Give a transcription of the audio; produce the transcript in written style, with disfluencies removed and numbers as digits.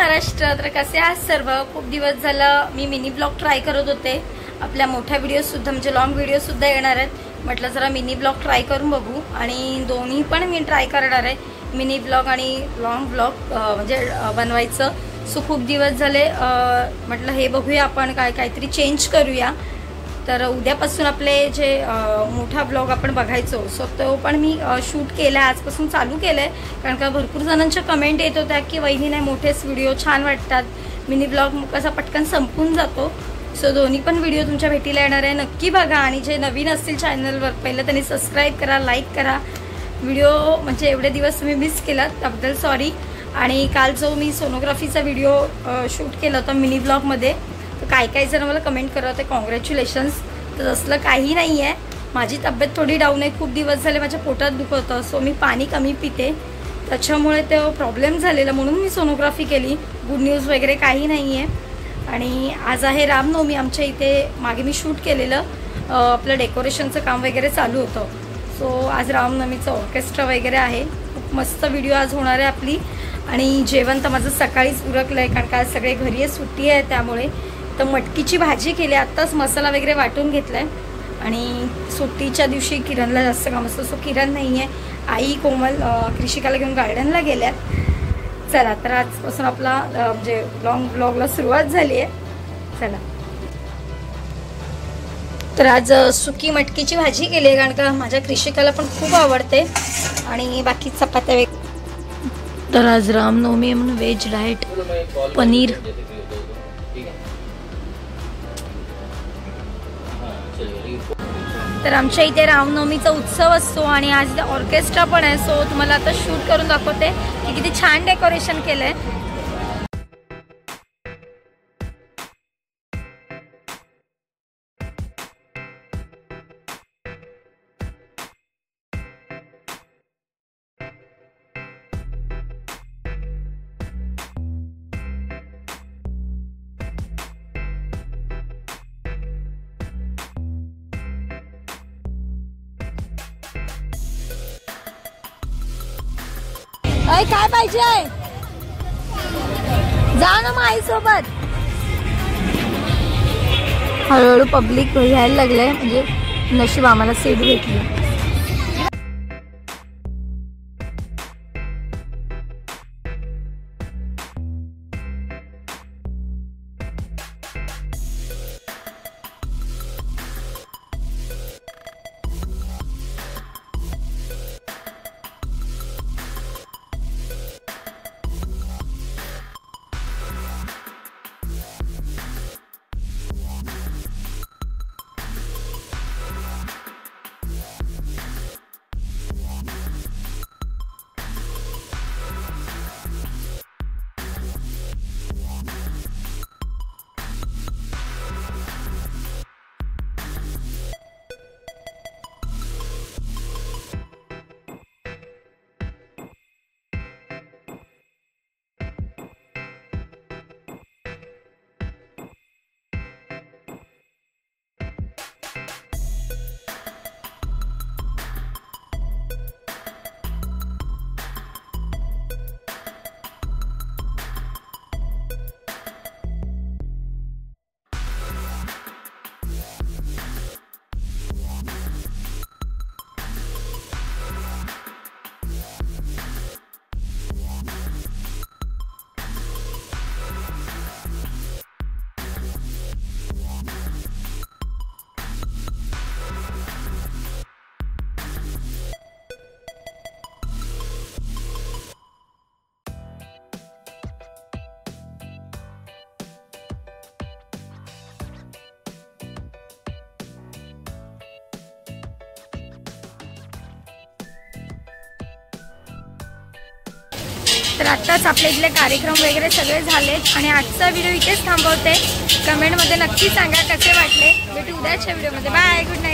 महाराष्ट्र. तर कसे आहात सर्व? खूप दिवस झालं मी मिनी ब्लॉग ट्राय करत होते. आपल्या मोठ्या व्हिडिओ सुद्धा म्हणजे लॉंग व्हिडिओ सुद्धा येणार आहेत. म्हटलं जरा मिनी ब्लॉग ट्राय करून बघू आणि दोन्ही पण मी ट्राय करणार आहे, मिनी ब्लॉग आणि लॉंग ब्लॉग म्हणजे बनवायचं. सो खूप दिवस झाले म्हटलं हे बघूया आपण काहीतरी चेंज करूया. तर उद्यापासून आपले जे मोठा ब्लॉग आपण बघायचो सो तो पण मी शूट केला, आजपासून चालू केलं आहे. कारण का भरपूर जणांच्या कमेंट येत होत्या की वहिनी नाही मोठेच व्हिडिओ छान वाटतात, मिनी ब्लॉग कसा पटकन संपून जातो. सो दोन्ही पण व्हिडिओ तुमच्या भेटीला येणार आहे, नक्की बघा. आणि जे नवीन असतील चॅनलवर पहिलं त्यांनी सबस्क्राईब करा, लाईक करा. व्हिडिओ म्हणजे एवढे दिवस तुम्ही मिस केलात त्याबद्दल सॉरी. आणि काल जो मी सोनोग्राफीचा व्हिडिओ शूट केला होता मिनी ब्लॉगमध्ये, तर काही जण मला कमेंट करत होते कॉंग्रॅच्युलेशन्स. तर असलं काही नाही आहे, माझी तब्येत थोडी डाऊन आहे. खूप दिवस झाले माझ्या पोटात दुखत होतं, सो मी पाणी कमी पिते, त्याच्यामुळे ते प्रॉब्लेम झालेला म्हणून मी सोनोग्राफी केली. गुड न्यूज वगैरे काही नाही आहे. आणि आज आहे रामनवमी. आमच्या इथे मागे मी शूट केलेलं आपलं डेकोरेशनचं काम वगैरे चालू होतं. सो आज रामनवमीचं ऑर्केस्ट्रा वगैरे आहे. खूप मस्त व्हिडिओ आज होणार आहे आपली. आणि जेवण तर माझं सकाळीच उरकलं आहे, कारण का सगळे घरी आहे, सुट्टी आहे त्यामुळे. तर मटकीची भाजी केली, आत्ताच मसाला वगैरे वाटून घेतला आहे. आणि सुट्टीच्या दिवशी किरणला जास्त काम असतं, सो किरण नाही आहे. आई कोमल कृषिकाला घेऊन गार्डनला गेल्यात. चला तर आजपासून आपला म्हणजे लॉंग ब्लॉगला सुरुवात झाली आहे. चला तर आज सुकी मटकीची भाजी केली आहे, कारण का माझ्या कृषिकाला पण खूप आवडते. आणि बाकी चपात्या वगैरे. तर आज रामनवमी म्हणून व्हेज डाएट पनीर. तर आमच्या इथे रामनवमीचा उत्सव असतो आणि आज इथे ऑर्केस्ट्रा पण आहे. सो तुम्हाला आता शूट करून दाखवते की किती छान डेकोरेशन केलंय. काय पाहिजे? जा ना मग आई सोबत. हळूहळू पब्लिक यायला लागलंय, म्हणजे नशीब आम्हाला सीट भेटली. तर आत्ताच आपल्या इथले कार्यक्रम वगैरे सगळे झालेत आणि आजचा व्हिडिओ इथेच थांबवते. कमेंटमध्ये नक्की सांगा कसे वाटले. भेटू उद्याच्या व्हिडिओमध्ये. Bye, good night.